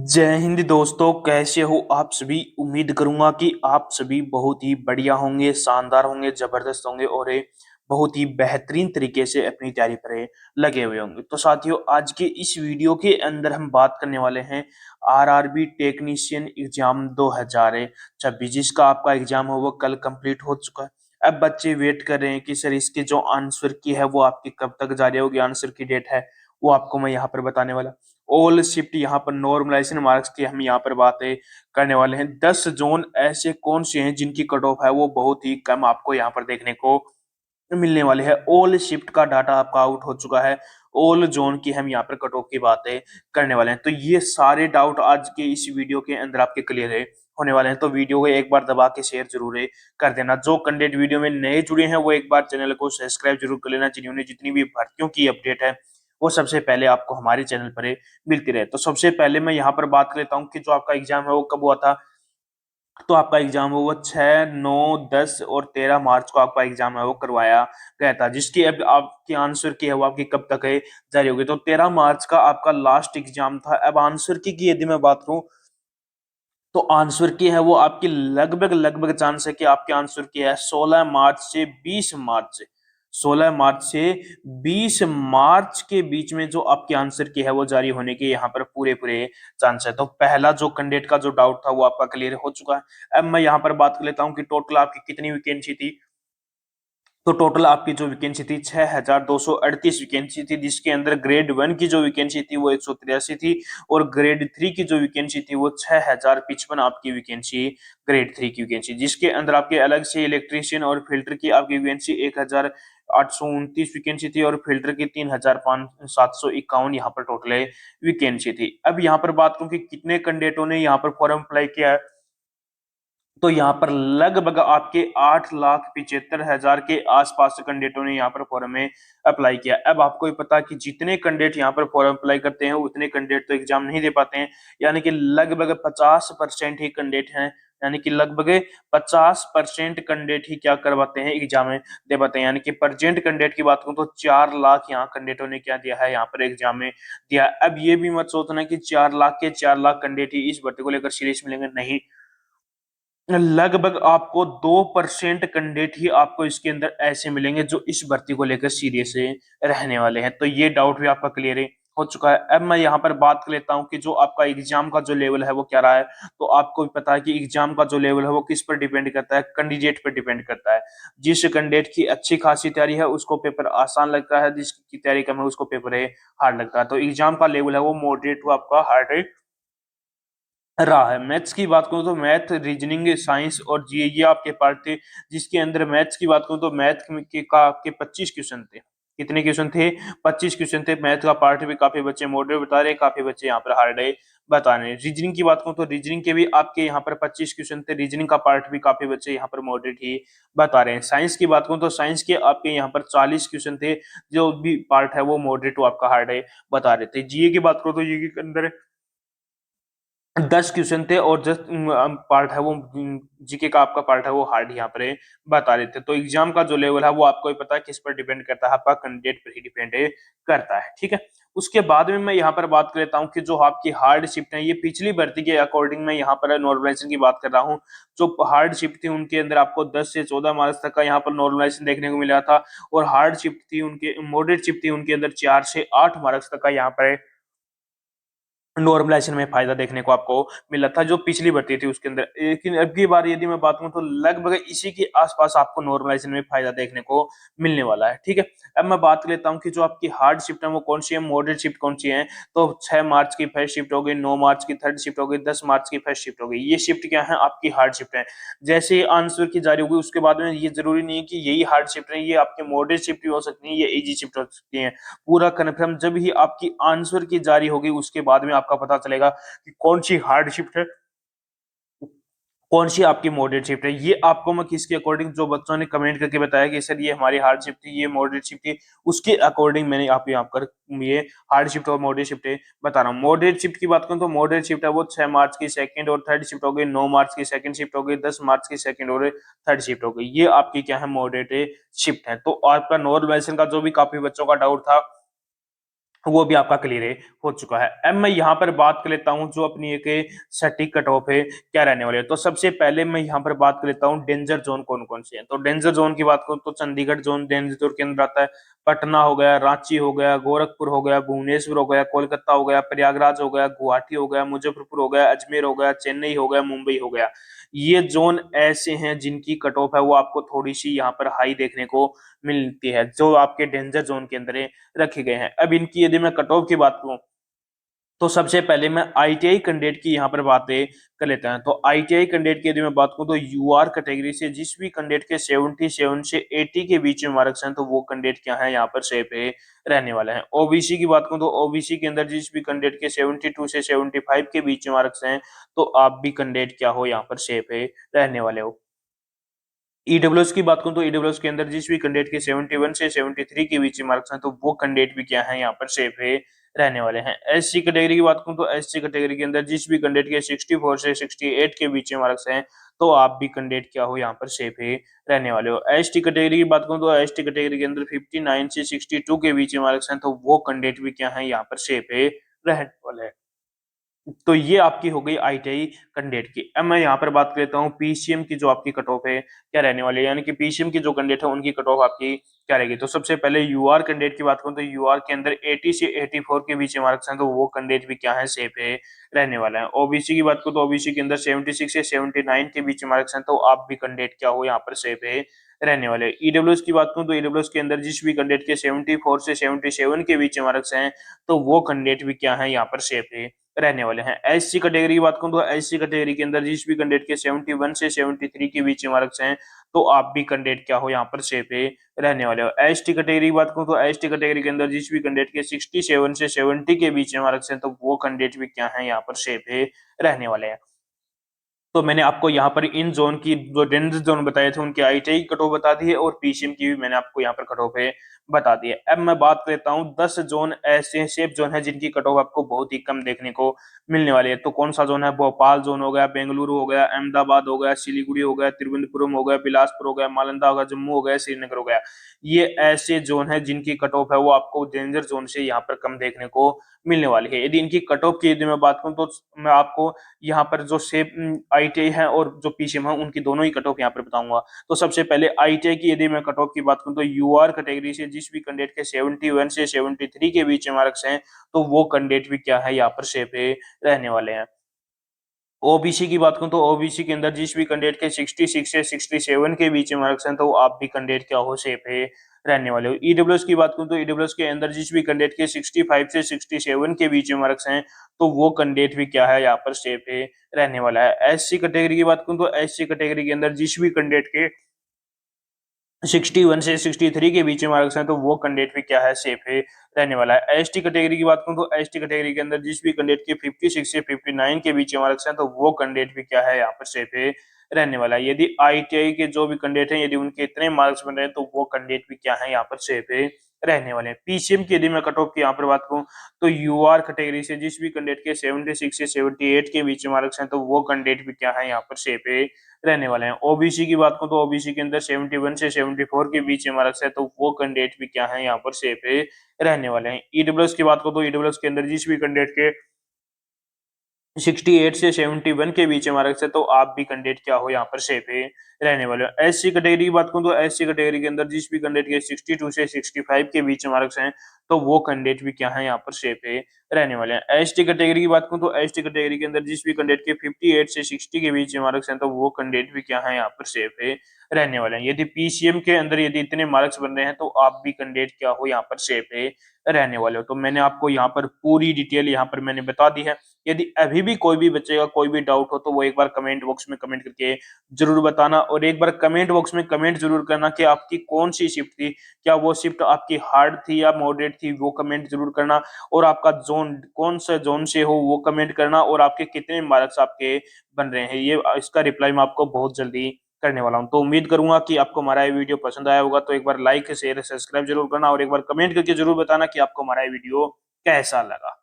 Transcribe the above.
जय हिंद दोस्तों, कैसे हो आप सभी। उम्मीद करूंगा कि आप सभी बहुत ही बढ़िया होंगे, शानदार होंगे, जबरदस्त होंगे और बहुत ही बेहतरीन तरीके से अपनी तैयारी पर लगे हुए होंगे। तो साथियों, आज के इस वीडियो के अंदर हम बात करने वाले हैं आरआरबी टेक्नीशियन एग्जाम 2026 जिसका आपका एग्जाम है वो कल कंप्लीट हो चुका है। अब बच्चे वेट कर रहे हैं कि सर इसके जो आंसर की है वो आपकी कब तक जारी होगी, आंसर की डेट है वो आपको मैं यहाँ पर बताने वाला। ऑल शिफ्ट यहाँ पर नॉर्मलाइजेशन मार्क्स की हम यहाँ पर बातें करने वाले हैं। 10 जोन ऐसे कौन से हैं जिनकी कट ऑफ है वो बहुत ही कम आपको यहाँ पर देखने को मिलने वाले हैं। ऑल शिफ्ट का डाटा आपका आउट हो चुका है। ऑल जोन की हम यहाँ पर कट ऑफ की बातें करने वाले हैं। तो ये सारे डाउट आज के इस वीडियो के अंदर आपके क्लियर है होने वाले हैं। तो वीडियो को एक बार दबा के शेयर जरूर कर देना। जो कंटेंट वीडियो में नए जुड़े हैं वो एक बार चैनल को सब्सक्राइब जरूर कर लेना, जिन्होंने जितनी भी भर्तियों की अपडेट है वो सबसे पहले आपको हमारे चैनल पर मिलती रहे। तो सबसे पहले मैं यहाँ पर बात कर लेता हूँ कि जो आपका एग्जाम है वो कब हुआ था। तो आपका एग्जाम है वो 6, 9, 10 और 13 मार्च को आपका एग्जाम है वो करवाया गया था, जिसकी अब आपकी आंसर की है वो आपकी कब तक है जारी होगी। तो 13 मार्च का आपका लास्ट एग्जाम था। अब आंसर की यदि मैं बात करूं तो आंसर की है वो आपकी लगभग लगभग चांस है कि आपके आंसर की है 16 मार्च से 20 मार्च से 16 मार्च से 20 मार्च के बीच में जो आपके आंसर की है वो जारी होने के यहाँ पर पूरे पूरे चांस है। तो पहला जो कैंडिडेट का जो डाउट था वो आपका क्लियर हो चुका है। अब मैं यहाँ पर बात कर लेता हूँ कि टोटल आपकी कितनी वैकेंसी थी। तो टोटल आपकी जो वैकेंसी थी 6238 वैकेंसी थी, जिसके अंदर ग्रेड 1 की जो वैकेंसी थी वो 183 थी और ग्रेड 3 की जो वैकेंसी थी वो 6055 आपकी वैकेंसी ग्रेड 3 की वैकेंसी, जिसके अंदर आपके अलग से इलेक्ट्रीशियन और फिल्टर की आपकी वैकेंसी 1829 वैकेंसी थी और फिल्टर की 3751 यहाँ पर टोटल वैकेंसी थी। अब यहाँ पर बात करूं कि कितने कैंडिडेटों ने यहाँ पर फॉर्म अप्लाई किया है, तो यहाँ पर लगभग आपके 8,75,000 के आसपास कैंडिडेटों ने यहाँ पर फॉर्म में अप्लाई किया। अब आपको ही पता कि जितने कैंडिडेट यहाँ पर फॉर्म अप्लाई करते हैं उतने कैंडिडेट तो एग्जाम नहीं दे पाते हैं, यानी कि लगभग 50% ही कैंडिडेट हैं, यानी कि लगभग 50% कैंडिडेट ही क्या करवाते हैं, एग्जाम में दे पाते हैं। यानी कि प्रेजेंट कैंडिडेट की बात करूं तो 4 लाख यहाँ कैंडिडेटों ने क्या दिया है, यहाँ पर एग्जाम में दिया। अब ये भी मत सोचना कि 4 लाख के 4 लाख कैंडिडेट ही इस भर्ती को लेकर सीरियस मिलेंगे, नहीं। लगभग आपको 2% कैंडिडेट ही आपको इसके अंदर ऐसे मिलेंगे जो इस भर्ती को लेकर सीरियस रहने वाले हैं। तो ये डाउट भी आपका क्लियर हो चुका है। अब मैं यहाँ पर बात कर लेता हूँ कि जो आपका एग्जाम का जो लेवल है वो क्या रहा है। तो आपको भी पता है कि एग्जाम का जो लेवल है वो किस पर डिपेंड करता है, कैंडिडेट पर डिपेंड करता है। जिस कैंडिडेट की अच्छी खासी तैयारी है उसको पेपर आसान लगता है, जिसकी तैयारी कम है उसको पेपर हार्ड लगता है। तो एग्जाम का लेवल है वो मॉडरेट टू आपका हार्ड रहा है। मैथ्स की बात करूं तो मैथ, रीजनिंग, साइंस और जी ये आपके पार्ट थे, जिसके अंदर मैथ्स की बात करूं तो मैथ के का आपके 25 क्वेश्चन थे। कितने क्वेश्चन थे? 25 क्वेश्चन थे। मैथ का पार्ट भी काफी बच्चे मॉडरेट बता रहे, काफी बच्चे यहाँ पर हार्ड है बता रहे हैं। रीजनिंग की बात करूं तो रीजनिंग के भी आपके यहाँ पर 25 क्वेश्चन थे। रीजनिंग का पार्ट भी काफी बच्चे यहाँ पर मॉडरेट ही बता रहे हैं। साइंस की बात करूं तो साइंस के आपके यहाँ पर 40 क्वेश्चन थे, जो भी पार्ट है वो मॉडरेट आपका हार्ड है बता रहे थे। जीए की बात करो तो जीए के अंदर 10 क्वेश्चन थे और जस्ट पार्ट है वो जीके का आपका पार्ट है वो हार्ड यहाँ पर बता रहे थे। तो एग्जाम का जो लेवल है वो आपको ही पता है किस पर डिपेंड करता है, आपका कैंडिडेट पर ही डिपेंड करता है। ठीक है, उसके बाद में मैं यहाँ पर बात कर लेता हूँ कि जो आपकी हार्ड शिफ्ट है, ये पिछली भर्ती के अकॉर्डिंग मैं यहाँ पर नॉर्मलाइजेशन की बात कर रहा हूँ। जो हार्ड शिफ्ट थी उनके अंदर आपको 10 से 14 मार्क्स तक का यहाँ पर नॉर्मलाइजेशन देखने को मिला था और हार्ड शिफ्ट थी उनके, मॉडरेट शिफ्ट थी उनके अंदर 4 से 8 मार्क्स तक का यहाँ पर नॉर्मलाइजेशन में फायदा देखने को आपको मिला था, जो पिछली भर्ती थी उसके अंदर। लेकिन अब की बार यदि मैं बात करूं तो लगभग इसी के आसपास आपको नॉर्मलाइजेशन में फायदा देखने को मिलने वाला है। ठीक है, अब मैं बात कर लेता हूं कि जो आपकी हार्ड शिफ्ट है वो कौन सी है, मॉडरेट शिफ्ट कौन सी है। तो 6 मार्च की फर्स्ट शिफ्ट हो गई, 9 मार्च की थर्ड शिफ्ट हो गई, 10 मार्च की फर्स्ट शिफ्ट हो गई। ये शिफ्ट क्या है, आपकी हार्ड शिफ्ट है। जैसे आंसर की जारी होगी उसके बाद में ये जरूरी नहीं है कि यही हार्ड शिफ्ट है, ये आपके मॉडरेट शिफ्ट भी हो सकती है, ये इजी शिफ्ट हो सकती है। पूरा कन्फर्म जब ही आपकी आंसर की जारी होगी उसके बाद में आपका पता चलेगा कि कौन सी हार्ड शिफ्ट है, कौन सी आपकी मॉडरेट शिफ्ट है। ये आपको मैं किसके अकॉर्डिंग, जो बच्चों ने कमेंट करके बताया कि सर ये हमारी हार्ड शिफ्ट थी, ये मॉडरेट शिफ्ट थी, उसके अकॉर्डिंग मैंने आप यहाँ पर ये हार्ड शिफ्ट और मॉडरेट शिफ्ट बता रहा हूँ। मॉडरेट शिफ्ट की बात करूँ तो मॉडरेट शिफ्ट है वो 6 मार्च की सेकंड और थर्ड शिफ्ट हो गई, 9 मार्च की सेकंड शिफ्ट हो गई, 10 मार्च की सेकंड और थर्ड शिफ्ट हो गई। ये आपकी क्या है, मॉडरेट शिफ्ट है। तो आपका नॉर्मलाइजेशन का जो भी काफी बच्चों का डाउट था वो भी आपका क्लियर हो चुका है। अब मैं यहाँ पर बात कर लेता हूँ जो अपनी एक सटीक कट ऑफ है क्या रहने वाली है। तो सबसे पहले मैं यहाँ पर बात कर लेता हूँ डेंजर जोन कौन कौन से हैं। तो डेंजर जोन की बात करूँ तो चंडीगढ़ जोन डेंजर जोन के अंदर आता है। पटना हो गया, रांची हो गया, गोरखपुर हो गया, भुवनेश्वर हो गया, कोलकाता हो गया, प्रयागराज हो गया, गुवाहाटी हो गया, मुजफ्फरपुर हो गया, अजमेर हो गया, चेन्नई हो गया, मुंबई हो गया। ये जोन ऐसे हैं जिनकी कट ऑफ है वो आपको थोड़ी सी यहाँ पर हाई देखने को मिलती है, जो आपके डेंजर जोन के अंदर रखे गए हैं। अब इनकी यदि मैं कट ऑफ की बात करूं तो सबसे पहले मैं आईटीआई कैंडिडेट की यहाँ पर बातें कर लेते हैं। तो आईटीआई कैंडिडेट की यदि मैं बात करूं तो यूआर कैटेगरी से जिस भी कैंडिडेट के 77 से 80 के बीच में मार्क्स हैं तो वो कैंडिडेट क्या है यहाँ पर सेफ है रहने वाले हैं। ओबीसी की बात करूं तो ओबीसी के अंदर जिस भी कैंडिडेट के 72 से 75 के बीच में मार्क्स हैं तो आप भी कैंडिडेट क्या हो यहाँ पर सेफ है रहने वाले हो। ईडब्ल्यूएस की बात करूं तो ईडब्ल्यूएस के अंदर जिस भी कैंडिडेट के 71 से 73 के बीच में मार्क्स हैं तो वो कैंडिडेट भी क्या है यहाँ पर सेफ है रहने वाले हैं। एससी कैटेगरी की बात करूं तो एससी कैटेगरी के अंदर जिस भी कैंडिडेट के 64 से 68 के बीच में मार्क्स हैं तो आप भी कैंडिडेट क्या हो यहाँ पर सेफ है रहने वाले हो। एसटी कैटेगरी की बात करूं तो एसटी कैटेगरी के अंदर 59 से 62 के बीच में मार्क्स हैं तो वो कैंडिडेट भी क्या है यहाँ पर सेफ है रहने वाले हैं। तो ये आपकी हो गई आईटीआई कैंडिडेट की। अब मैं यहाँ पर बात कर लेता हूँ पीसीएम की जो आपकी कट ऑफ है क्या रहने वाली है, यानी कि पीसीएम की जो कैंडिडेट है उनकी कट ऑफ आपकी क्या रहेगी। तो सबसे पहले यूआर कैंडिडेट की बात करूँ तो यूआर के अंदर 80 से 84 के बीच मार्क्स हैं तो वो कैंडिडेट भी क्या है सेफ है रहने वाला है। ओबीसी की बात करूँ तो ओबीसी के अंदर 76 से 79 के बीच मार्क्स हैं तो आप भी कैंडिडेट क्या हो यहाँ पर सेफ है रहने वाले। ईडब्ल्यूएस की बात करूँ तो ईडब्ल्यूएस के अंदर जिस भी कैंडिडेट के 74 से 77 के बीच मार्क्स हैं तो वो कैंडिडेट भी क्या है यहाँ पर सेफ है रहने वाले हैं। एससी कैटेगरी की बात करूं तो एससी कैटेगरी के अंदर जिस भी कैंडिडेट के 71 से 73 के बीच मार्क्स हैं तो आप भी कैंडिडेट क्या हो यहाँ पर सेफ है रहने वाले हो। एसटी कैटेगरी की बात करूं तो एसटी कैटेगरी के अंदर जिस भी कैंडिडेट के 67 से 70 के बीच मार्क्स हैं तो वो कैंडिडेट भी क्या है यहाँ पर सेफ है रहने वाले हैं। तो मैंने आपको यहाँ पर इन जोन की जो डेंजर जोन बताए थे उनके आईटीआई कट ऑफ बता दी है और पीसीएम की भी मैंने आपको यहाँ पर कट ऑफ है बता दी है। अब मैं बात करता हूँ 10 जोन ऐसे सेफ जोन है जिनकी कट ऑफ आपको बहुत ही कम देखने को मिलने वाली है। तो कौन सा जोन है? भोपाल जोन हो गया, बेंगलुरु हो गया, अहमदाबाद हो गया, सिलीगुड़ी हो गया, तिरुवनंतपुरम हो गया, बिलासपुर हो गया, नालंदा हो गया, जम्मू हो गया, श्रीनगर हो गया। ये ऐसे जोन है जिनकी कट ऑफ है वो आपको डेंजर जोन से यहाँ पर कम देखने को मिलने वाली है। यदि इनकी कट ऑफ की यदि मैं बात करूँ तो मैं आपको यहाँ पर जो सेफ आईटीआई है और जो पीसीएम है उनकी दोनों ही कट ऑफ यहाँ पर बताऊंगा। तो सबसे पहले आईटीआई की यदि मैं कट ऑफ की बात करूँ तो यूआर कैटेगरी से जिस भी कैंडिडेट के 71 से 73 के बीच में मार्क्स हैं तो वो कैंडिडेट भी क्या है यहाँ पर सेफ है रहने वाले हैं। ओबीसी की बात करूं तो ओबीसी के अंदर जिस भी कैंडिडेट के 66 से 67 के बीच में मार्क्स हैं तो आप भी कैंडिडेट क्या हो सेफ है रहने वाले हो। ईडब्ल्यूएस की बात करूं तो ईडब्ल्यूएस के अंदर जिस भी कैंडिडेट के 65 से 67 के बीच में मार्क्स हैं तो वो कैंडिडेट भी क्या है यहाँ पर सेफ है रहने वाला है। एससी कैटेगरी की बात करूं तो एससी कैटेगरी के अंदर जिस भी कैंडिडेट के 61 से 63 के बीच में मार्क्स हैं तो वो कैंडिडेट भी क्या है सेफ है रहने वाला है। एसटी कैटेगरी की बात करूं तो एसटी कैटेगरी के अंदर जिस भी कैंडिडेट के 56 से 59 के बीच में मार्क्स हैं तो वो कैंडिडेट भी क्या है यहाँ पर सेफ है रहने वाला है। यदि आईटीआई के जो भी कैंडिडेट हैं यदि उनके इतने मार्क्स बन रहे हैं तो वो कैंडिडेट भी क्या है यहाँ पर सेफ है रहने वाले हैं। पीसीएम की यदि मैं कट ऑफ की यहाँ पर बात करूं तो यूआर कैटेगरी से जिस भी कैंडिडेट के 76 से 78 के बीच में मार्क्स हैं तो वो कैंडिडेट भी क्या है यहाँ पर सेफ है रहने वाले हैं। ओबीसी की बात करूं तो ओबीसी के अंदर 71 से 74 के बीच में मार्क्स है तो वो कैंडिडेट भी क्या है यहाँ पर सेफ है रहने वाले हैं। ईडब्ल्यूएस की बात करूं तो ईडब्ल्यूएस के अंदर जिस भी कैंडिडेट के 68 से 71 के बीच में मार्क्स है तो आप भी कैंडिडेट क्या हो यहाँ पर सेफ है रहने वाले हो। एससी कैटेगरी की बात करूं तो एससी कैटेगरी के अंदर जिस भी कैंडिडेट के 62 से 65 के बीच में मार्क्स हैं तो वो कैंडिडेट भी क्या है यहाँ पर सेफ है रहने वाले हैं। एसटी कैटेगरी की बात करूं तो एसटी कैटेगरी के अंदर जिस भी कैंडिडेट के 58 से 60 के बीच में मार्क्स हैं तो वो कैंडिडेट भी क्या है यहाँ पर सेफ है रहने वाले हैं। यदि पीसीएम के अंदर यदि इतने मार्क्स बन रहे हैं तो आप भी कैंडिडेट क्या हो यहाँ पर सेफ है रहने वाले हो। तो मैंने आपको यहाँ पर पूरी डिटेल यहाँ पर मैंने बता दी है। यदि अभी भी कोई भी बच्चे का कोई भी डाउट हो तो वो एक बार कमेंट बॉक्स में कमेंट करके जरूर बताना और एक बार कमेंट बॉक्स में कमेंट जरूर करना कि आपकी कौन सी शिफ्ट थी, क्या वो शिफ्ट आपकी हार्ड थी या मॉडरेट थी, वो कमेंट जरूर करना। और आपका जोन कौन सा जोन से हो वो कमेंट करना और आपके कितने मार्क्स आपके बन रहे हैं ये इसका रिप्लाई मैं आपको बहुत जल्दी करने वाला हूं। तो उम्मीद करूंगा कि आपको हमारा ये वीडियो पसंद आया होगा। तो एक बार लाइक शेयर सब्सक्राइब जरूर करना और एक बार कमेंट करके जरूर बताना कि आपको हमारा ये वीडियो कैसा लगा।